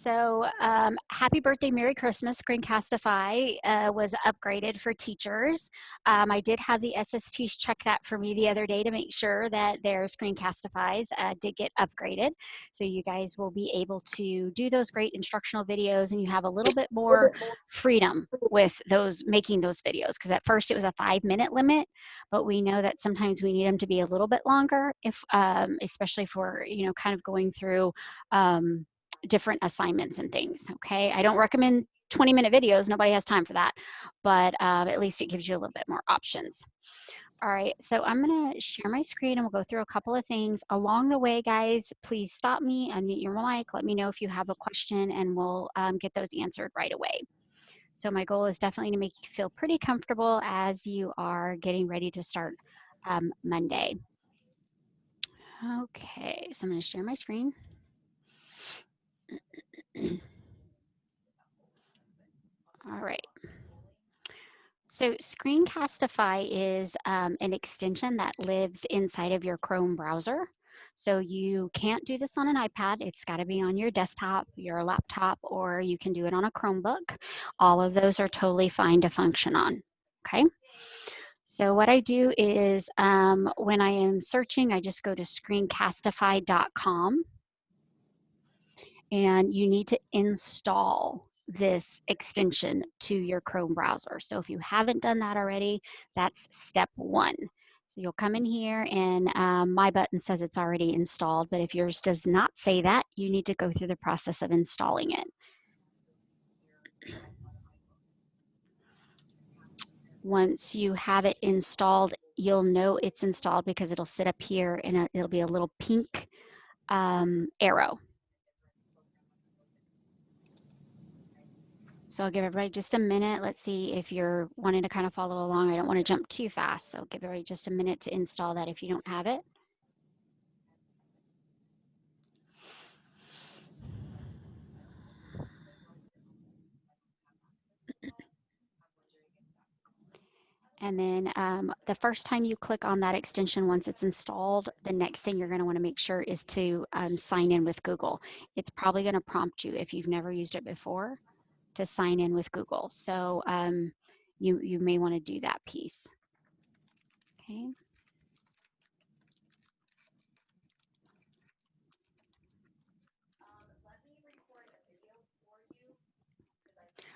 So happy birthday, Merry Christmas. Screencastify was upgraded for teachers. I did have the SSTs check that for me the other day to make sure that their Screencastifys did get upgraded. So you guys will be able to do those great instructional videos, and you have a little bit more freedom with those making those videos, because at first it was a 5-minute limit, but we know that sometimes we need them to be a little bit longer, if especially for kind of going through different assignments and things. Okay, I don't recommend 20-minute videos. Nobody has time for that, but at least it gives you a little bit more options. All right, so I'm going to share my screen and we'll go through a couple of things. Along the way, guys, please stop me, unmute your mic, let me know if you have a question, and we'll get those answered right away. So my goal is definitely to make you feel pretty comfortable as you are getting ready to start Monday. Okay, so I'm going to share my screen. All right. So Screencastify is an extension that lives inside of your Chrome browser. So you can't do this on an iPad. It's got to be on your desktop, your laptop, or you can do it on a Chromebook. All of those are totally fine to function on. Okay. So what I do is when I am searching, I just go to screencastify.com, and you need to install this extension to your Chrome browser. So if you haven't done that already, that's step 1. So you'll come in here, and my button says it's already installed, but if yours does not say that, you need to go through the process of installing it. Once you have it installed, you'll know it's installed because it'll sit up here and it'll be a little pink arrow. So I'll give everybody just a minute. Let's see if you're wanting to kind of follow along. I don't want to jump too fast, so give everybody just a minute to install that if you don't have it. And then the first time you click on that extension, once it's installed, the next thing you're going to want to make sure is to sign in with Google. It's probably going to prompt you, if you've never used it before, to sign in with Google. So you may want to do that piece. Okay.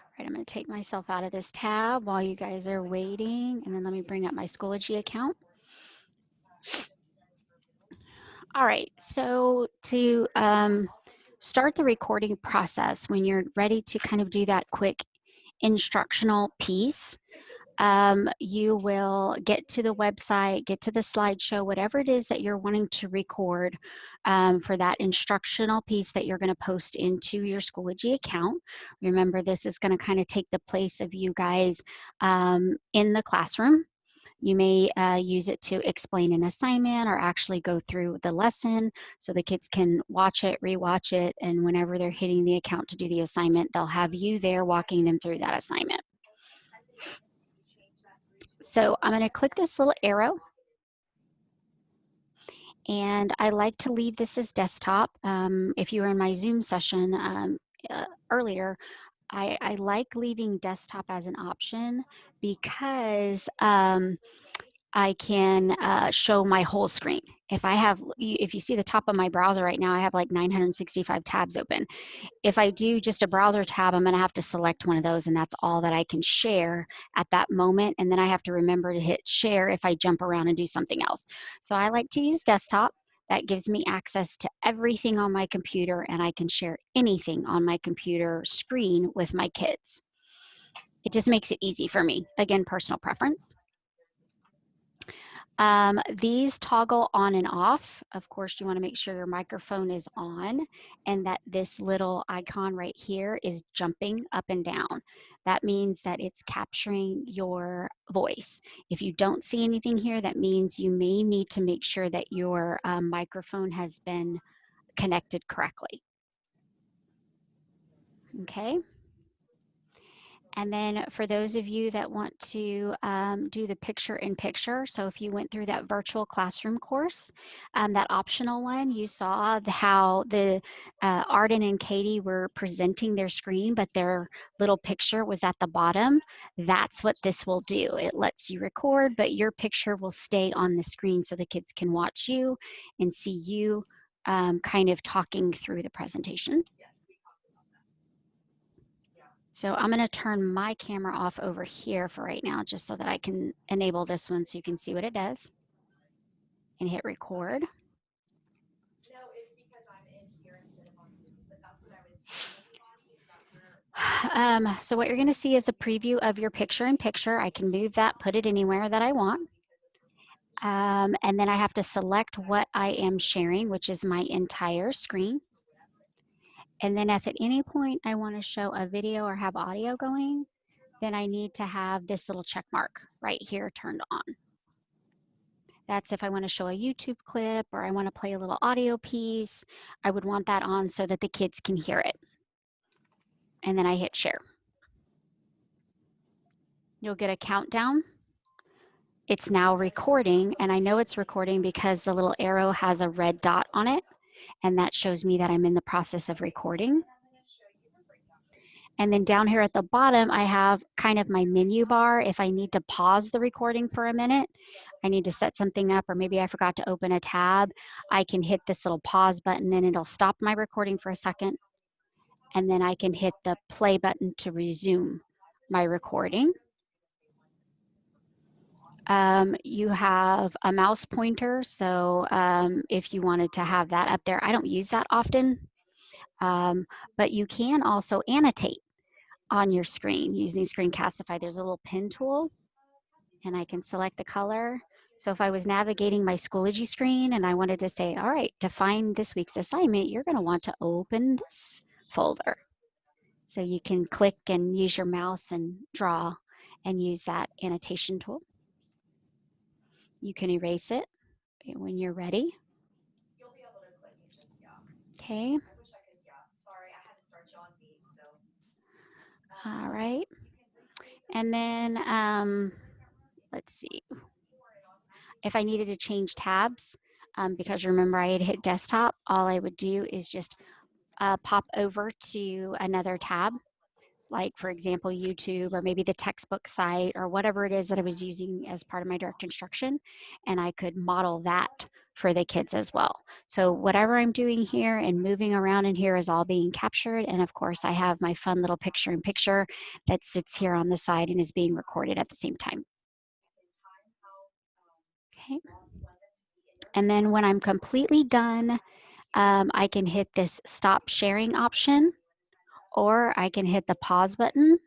All right, I'm going to take myself out of this tab while you guys are waiting, and then let me bring up my Schoology account. All right, so to start the recording process, when you're ready to kind of do that quick instructional piece, you will get to the website, get to the slideshow, whatever it is that you're wanting to record for that instructional piece that you're going to post into your Schoology account. Remember, this is going to kind of take the place of you guys in the classroom. You may use it to explain an assignment or actually go through the lesson so the kids can watch it, rewatch it, and whenever they're hitting the account to do the assignment, they'll have you there walking them through that assignment. So I'm going to click this little arrow, and I like to leave this as desktop. If you were in my Zoom session earlier, I like leaving desktop as an option because I can show my whole screen. If you see the top of my browser right now, I have like 965 tabs open. If I do just a browser tab, I'm going to have to select one of those, and that's all that I can share at that moment. And then I have to remember to hit share if I jump around and do something else. So I like to use desktop. That gives me access to everything on my computer, and I can share anything on my computer screen with my kids. It just makes it easy for me. Again, personal preference. These toggle on and off. Of course, you want to make sure your microphone is on and that this little icon right here is jumping up and down. That means that it's capturing your voice. If you don't see anything here, that means you may need to make sure that your microphone has been connected correctly. Okay. And then for those of you that want to do the picture-in-picture, so if you went through that virtual classroom course, that optional one, you saw how the Arden and Katie were presenting their screen, but their little picture was at the bottom. That's what this will do. It lets you record, but your picture will stay on the screen so the kids can watch you and see you kind of talking through the presentation. So I'm going to turn my camera off over here for right now, just so that I can enable this one so you can see what it does. And hit record. So what you're going to see is a preview of your picture-in-picture. I can move that, put it anywhere that I want. And then I have to select what I am sharing, which is my entire screen. And then if at any point I want to show a video or have audio going, then I need to have this little check mark right here turned on. That's if I want to show a YouTube clip or I want to play a little audio piece, I would want that on so that the kids can hear it. And then I hit share. You'll get a countdown. It's now recording, and I know it's recording because the little arrow has a red dot on it, and that shows me that I'm in the process of recording. And then down here at the bottom, I have kind of my menu bar. If I need to pause the recording for a minute, I need to set something up, or maybe I forgot to open a tab, I can hit this little pause button and it'll stop my recording for a second. And then I can hit the play button to resume my recording. You have a mouse pointer, so if you wanted to have that up there, I don't use that often, but you can also annotate on your screen using Screencastify. There's a little pen tool, and I can select the color. So if I was navigating my Schoology screen and I wanted to say, all right, to find this week's assignment, you're going to want to open this folder. So you can click and use your mouse and draw and use that annotation tool. You can erase it when you're ready. Okay. All right. And then let's see. If I needed to change tabs, because remember I had hit desktop, all I would do is just pop over to another tab, like for example, YouTube, or maybe the textbook site, or whatever it is that I was using as part of my direct instruction, and I could model that for the kids as well. So whatever I'm doing here and moving around in here is all being captured, and of course I have my fun little picture-in-picture that sits here on the side and is being recorded at the same time. Okay. And then when I'm completely done, I can hit this stop sharing option, or I can hit the pause button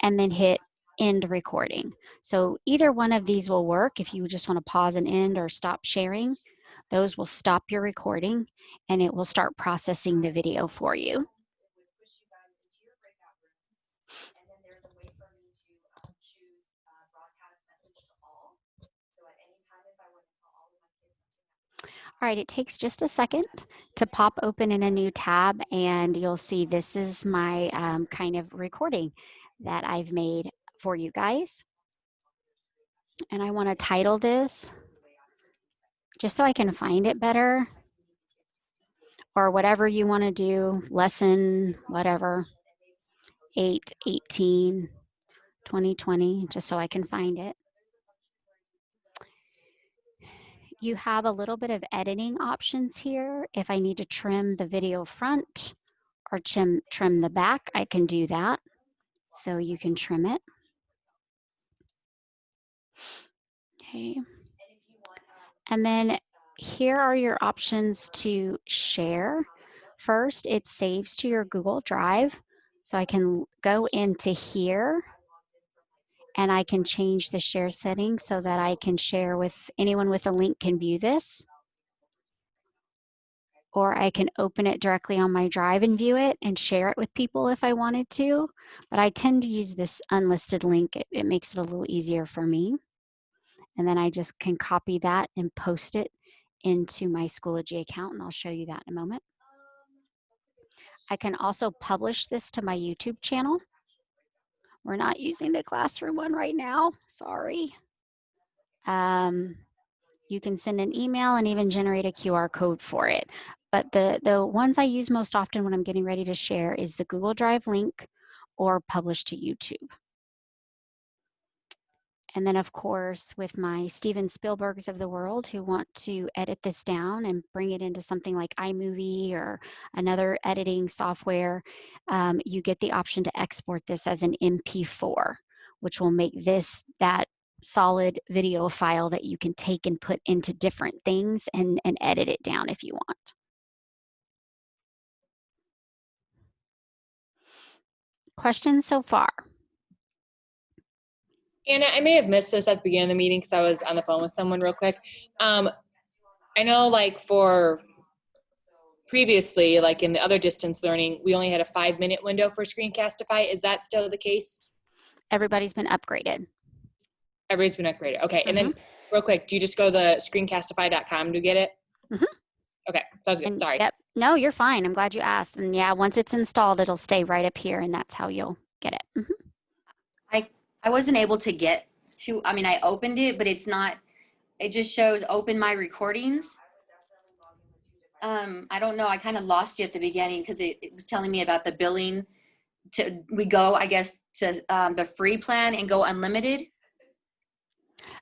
and then hit end recording. So either one of these will work. If you just want to pause and end or stop sharing, those will stop your recording and it will start processing the video for you. All right, it takes just a second to pop open in a new tab, and you'll see this is my kind of recording that I've made for you guys. And I want to title this just so I can find it better, or whatever you want to do, lesson, whatever, 8/18, 2020, just so I can find it. You have a little bit of editing options here. If I need to trim the video front or trim the back, I can do that. So you can trim it. Okay. And then here are your options to share. First, it saves to your Google Drive. So I can go into here and I can change the share settings so that I can share with anyone with a link can view this. Or I can open it directly on my drive and view it and share it with people if I wanted to. But I tend to use this unlisted link. It makes it a little easier for me. And then I just can copy that and post it into my Schoology account, and I'll show you that in a moment. I can also publish this to my YouTube channel. We're not using the classroom one right now, sorry. You can send an email and even generate a QR code for it. But the ones I use most often when I'm getting ready to share is the Google Drive link or publish to YouTube. And then, of course, with my Steven Spielbergs of the world who want to edit this down and bring it into something like iMovie or another editing software, you get the option to export this as an MP4, which will make this that solid video file that you can take and put into different things and edit it down if you want. Questions so far? Anna, I may have missed this at the beginning of the meeting because I was on the phone with someone real quick. I know like for previously, like in the other distance learning, we only had a 5-minute window for Screencastify. Is that still the case? Everybody's been upgraded. Everybody's been upgraded. Okay, and then real quick, do you just go to screencastify.com to get it? Okay, sounds good. Sorry. Yep. No, you're fine. I'm glad you asked. And yeah, once it's installed, it'll stay right up here, and that's how you'll get it. I wasn't able to get to, I mean, I opened it, but it's not, it just shows open my recordings. I don't know. I kind of lost you at the beginning because it was telling me about the billing. We go, I guess, to the free plan and go unlimited.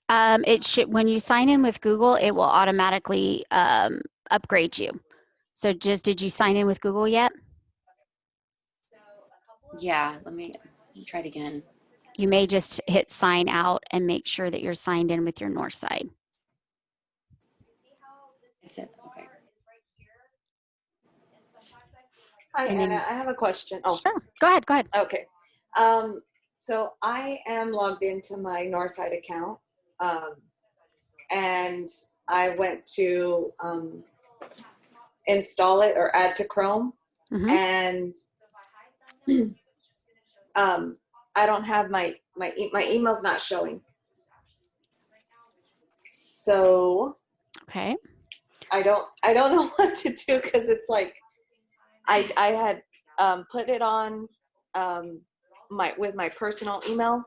It should, when you sign in with Google, it will automatically upgrade you. So did you sign in with Google yet? Yeah, let me try it again. You may just hit sign out and make sure that you're signed in with your Northside. That's it. Okay. Hi, Anna. I have a question. Oh, sure. Go ahead. Go ahead. Okay. So I am logged into my Northside account, and I went to install it or add to Chrome, and I don't have my email's not showing. So okay. I don't know what to do because it's like I had put it on with my personal email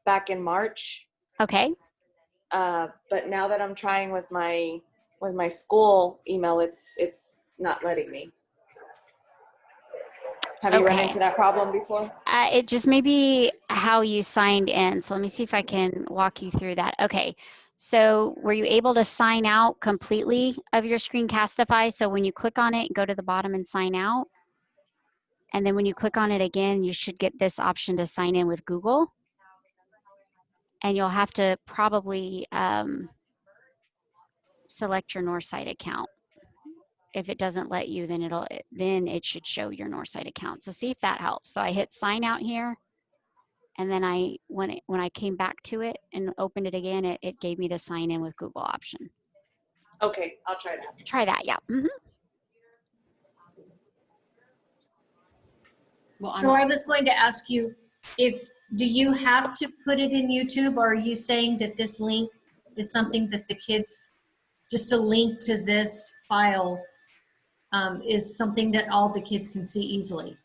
back in March. Okay. But now that I'm trying with my school email, it's not letting me. Have you run into that problem before? It just may be how you signed in. So let me see if I can walk you through that. Okay. So were you able to sign out completely of your Screencastify? So when you click on it, go to the bottom and sign out. And then when you click on it again, you should get this option to sign in with Google. And you'll have to probably select your Northside account. If it doesn't let you, then it should show your Northside account. So see if that helps. So I hit sign out here, and then when I came back to it and opened it again, it gave me the sign in with Google option. Okay, I'll try that. Try that, yeah. Well, so I was going to ask you, do you have to put it in YouTube, or are you saying that this link is something that the kids, just a link to this file is something that all the kids can see easily?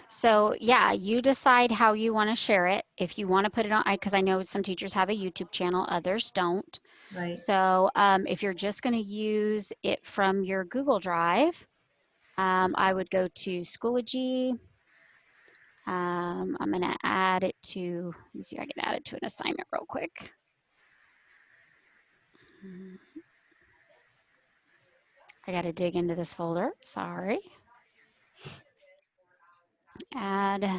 So yeah, you decide how you want to share it. If you want to put it on, because I know some teachers have a YouTube channel, others don't. Right. So if you're just going to use it from your Google Drive, I would go to Schoology. I'm going to add it to, let me see if I can add it to an assignment real quick. I got to dig into this folder, sorry. Add.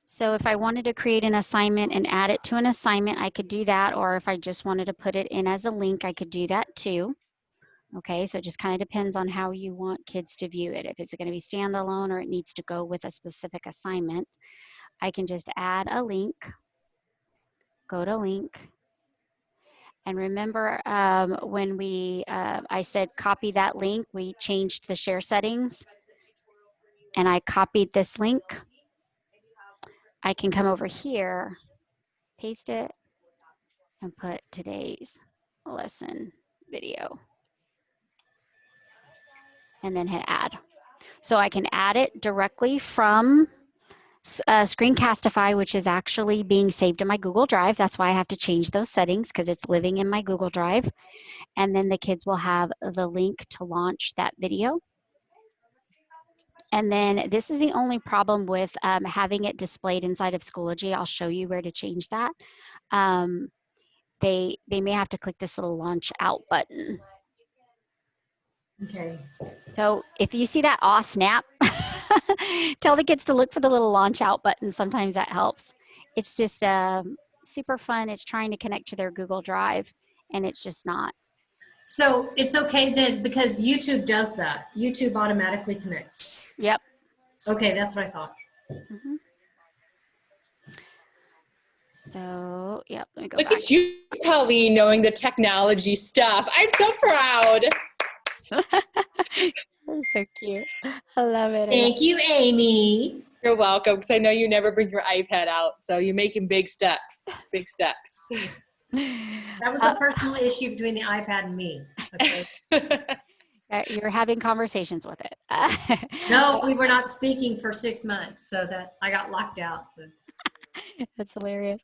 So if I wanted to create an assignment and add it to an assignment, I could do that. Or if I just wanted to put it in as a link, I could do that too. Okay, so it just kind of depends on how you want kids to view it. If it's going to be standalone or it needs to go with a specific assignment, I can just add a link, go to link. And remember when I said copy that link, we changed the share settings and I copied this link. I can come over here, paste it, and put today's lesson video. And then hit add. So I can add it directly from Screencastify, which is actually being saved in my Google Drive. That's why I have to change those settings because it's living in my Google Drive. And then the kids will have the link to launch that video. And then this is the only problem with having it displayed inside of Schoology. I'll show you where to change that. They may have to click this little launch out button. Okay. So if you see that aw snap, tell the kids to look for the little launch out button. Sometimes that helps. It's just super fun. It's trying to connect to their Google Drive and it's just not. So it's okay then because YouTube does that. YouTube automatically connects. Yep. Okay, that's what I thought. Mm-hmm. So, yep, let me go Look back. at you, Colleen, knowing the technology stuff. I'm so proud. That's so cute. I love it. Thank you, Amy. You're welcome, because I know you never bring your iPad out, so you're making big steps. Big steps. That was a personal issue between the iPad and me. Okay. You're having conversations with it. No, we were not speaking for 6 months, so that I got locked out. So. That's hilarious.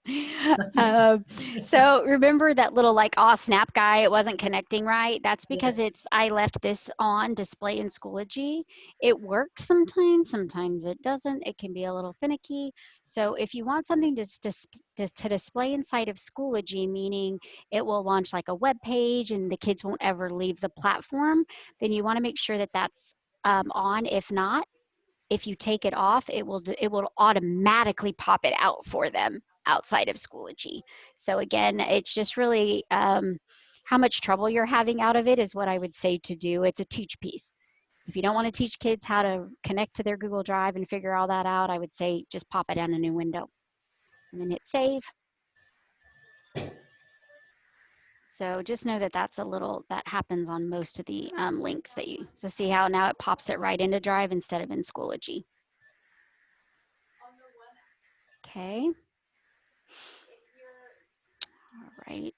So remember that little like aw snap guy, it wasn't connecting right. That's because Yes. I left this on display in Schoology. It works sometimes it doesn't. It can be a little finicky. So if you want something to display inside of Schoology, meaning it will launch like a web page and the kids won't ever leave the platform, then you want to make sure that that's on. If not, if you take it off, it will automatically pop it out for them outside of Schoology. So again, it's just really how much trouble you're having out of it is what I would say to do. It's a teach piece. If you don't want to teach kids how to connect to their Google Drive and figure all that out, I would say just pop it in a new window and then hit save. So just know that that happens on most of the links that so see how now it pops it right into Drive instead of in Schoology. Okay. All right.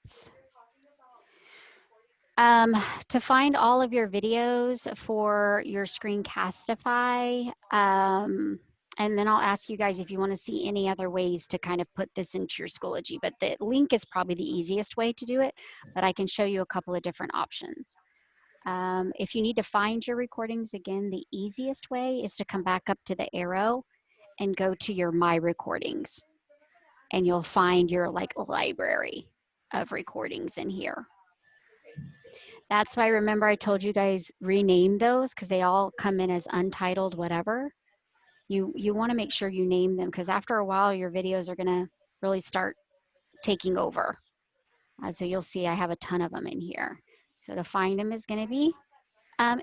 To find all of your videos for your Screencastify, and then I'll ask you guys if you want to see any other ways to kind of put this into your Schoology, but the link is probably the easiest way to do it, but I can show you a couple of different options. If you need to find your recordings, again, the easiest way is to come back up to the arrow and go to your My Recordings, and you'll find your like library of recordings in here. That's why, remember I told you guys rename those because they all come in as untitled whatever. You want to make sure you name them because after a while your videos are going to really start taking over. So you'll see I have a ton of them in here. So to find them is going to be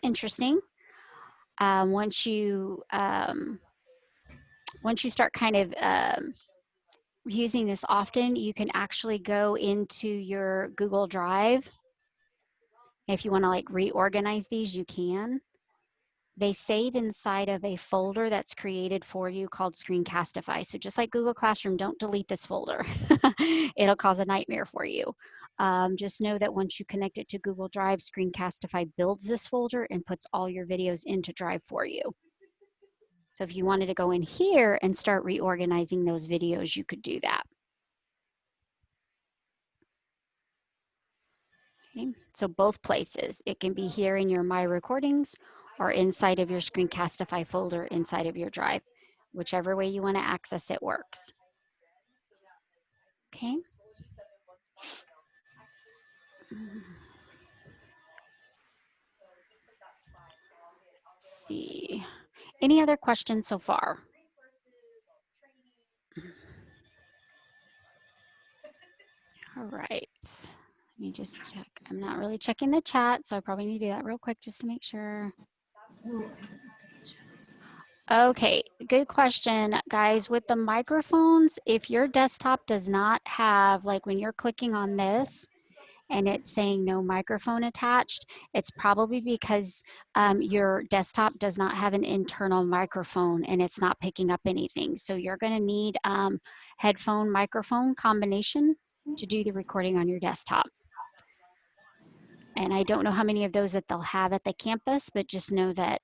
interesting. Once you start kind of using this often, you can actually go into your Google Drive. If you want to like reorganize these, you can. They save inside of a folder that's created for you called Screencastify. So just like Google Classroom, don't delete this folder. It'll cause a nightmare for you. Just know that once you connect it to Google Drive, Screencastify builds this folder and puts all your videos into Drive for you. So if you wanted to go in here and start reorganizing those videos, you could do that. Okay. So both places. It can be here in your My Recordings or inside of your Screencastify folder inside of your Drive. Whichever way you want to access it works. Okay. Let's see. Any other questions so far? All right. Let me just check. I'm not really checking the chat, so I probably need to do that real quick just to make sure. Okay, good question, guys. With the microphones, if your desktop does not have, like when you're clicking on this and it's saying no microphone attached, it's probably because your desktop does not have an internal microphone and it's not picking up anything. So you're gonna need headphone microphone combination to do the recording on your desktop. And I don't know how many of those that they'll have at the campus, but just know that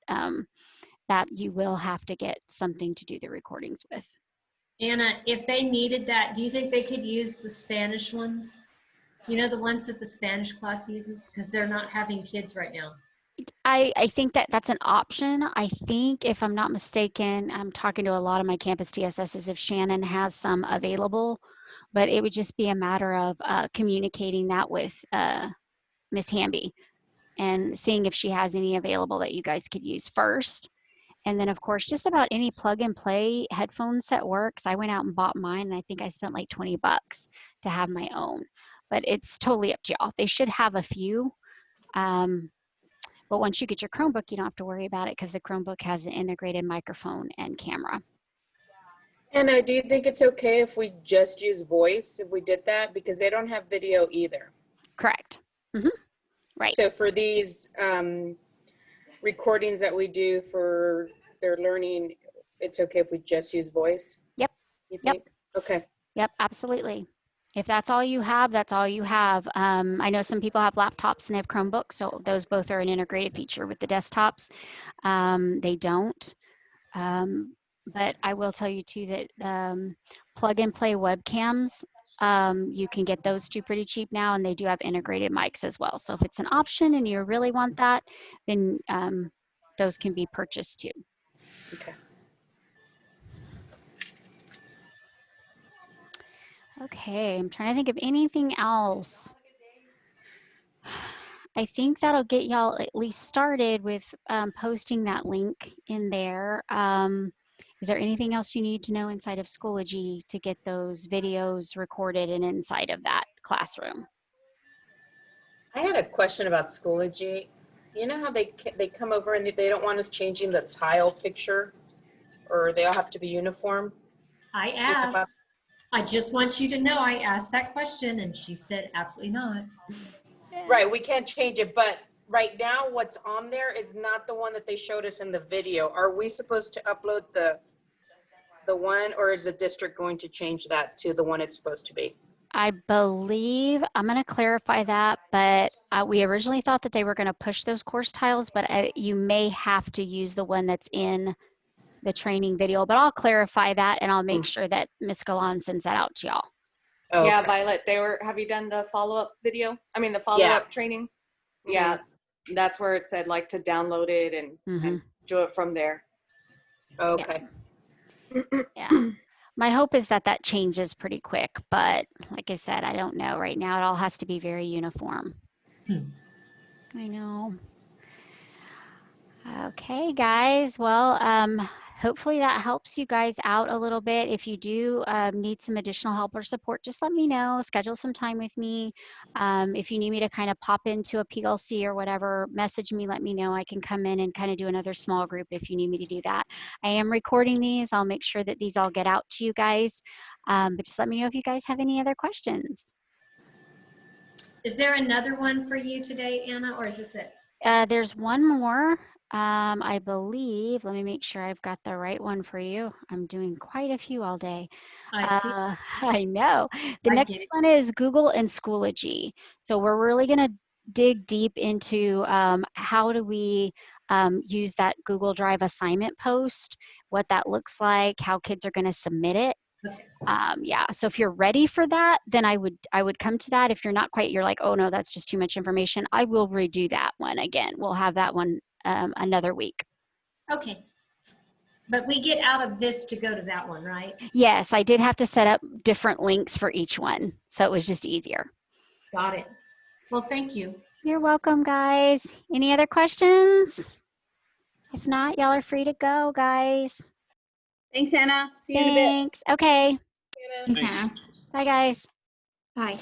that you will have to get something to do the recordings with. Anna, if they needed that, do you think they could use the Spanish ones? You know, the ones that the Spanish class uses? Because they're not having kids right now. I think that that's an option. I think, if I'm not mistaken, I'm talking to a lot of my campus TSSs if Shannon has some available, but it would just be a matter of communicating that with Miss Hamby and seeing if she has any available that you guys could use first. And then, of course, just about any plug and play headphone set works. I went out and bought mine, and I think I spent like 20 bucks to have my own. But it's totally up to y'all. They should have a few. But once you get your Chromebook, you don't have to worry about it because the Chromebook has an integrated microphone and camera. And do you think it's okay if we just use voice, if we did that? Because they don't have video either. Correct. Mm-hmm. Right. So for these recordings that we do for their learning, it's okay if we just use voice? Yep. You think? Okay. Yep, absolutely. If that's all you have, that's all you have. I know some people have laptops and they have Chromebooks, so those both are an integrated feature with the desktops. They don't. But I will tell you too that plug and play webcams, you can get those too pretty cheap now, and they do have integrated mics as well. So if it's an option and you really want that, then those can be purchased too. Okay. Okay, I'm trying to think of anything else. I think that'll get y'all at least started with posting that link in there. Is there anything else you need to know inside of Schoology to get those videos recorded and inside of that classroom? I had a question about Schoology. You know how they come over and they don't want us changing the tile picture, or they all have to be uniform? I asked. I just want you to know I asked that question and she said absolutely not. Right, we can't change it, but right now what's on there is not the one that they showed us in the video. Are we supposed to upload the one, or is the district going to change that to the one it's supposed to be? I believe, I'm going to clarify that, but we originally thought that they were going to push those course tiles, but you may have to use the one that's in the training video, but I'll clarify that and I'll make sure that Ms. Galan sends that out to y'all. Oh, Yeah, okay. Violet, have you done the follow-up video? I mean, the follow-up training? Yeah, that's where it said like to download it and do it from there. Okay. Yeah. My hope is that that changes pretty quick, but like I said, I don't know. Right now, it all has to be very uniform. I know. Okay, guys. Well, hopefully that helps you guys out a little bit. If you do need some additional help or support, just let me know. Schedule some time with me. If you need me to kind of pop into a PLC or whatever, message me, let me know. I can come in and kind of do another small group if you need me to do that. I am recording these. I'll make sure that these all get out to you guys. But just let me know if you guys have any other questions. Is there another one for you today, Anna, or is this it? There's one more. I believe, let me make sure I've got the right one for you. I'm doing quite a few all day. I see. I know. The I next get it. one is Google and Schoology. So we're really going to dig deep into how do we use that Google Drive assignment post, what that looks like, how kids are going to submit it. Okay. Yeah, so if you're ready for that, then I would come to that. If you're not quite, you're like, oh no, that's just too much information, I will redo that one again. We'll have that one another week. Okay. But we get out of this to go to that one, right? Yes, I did have to set up different links for each one, so it was just easier. Got it. Well, thank you. You're welcome, guys. Any other questions? If not, y'all are free to go, guys. Thanks, Anna. See you in a bit. Thanks. Okay. Thanks, Hannah. Bye, guys. Bye.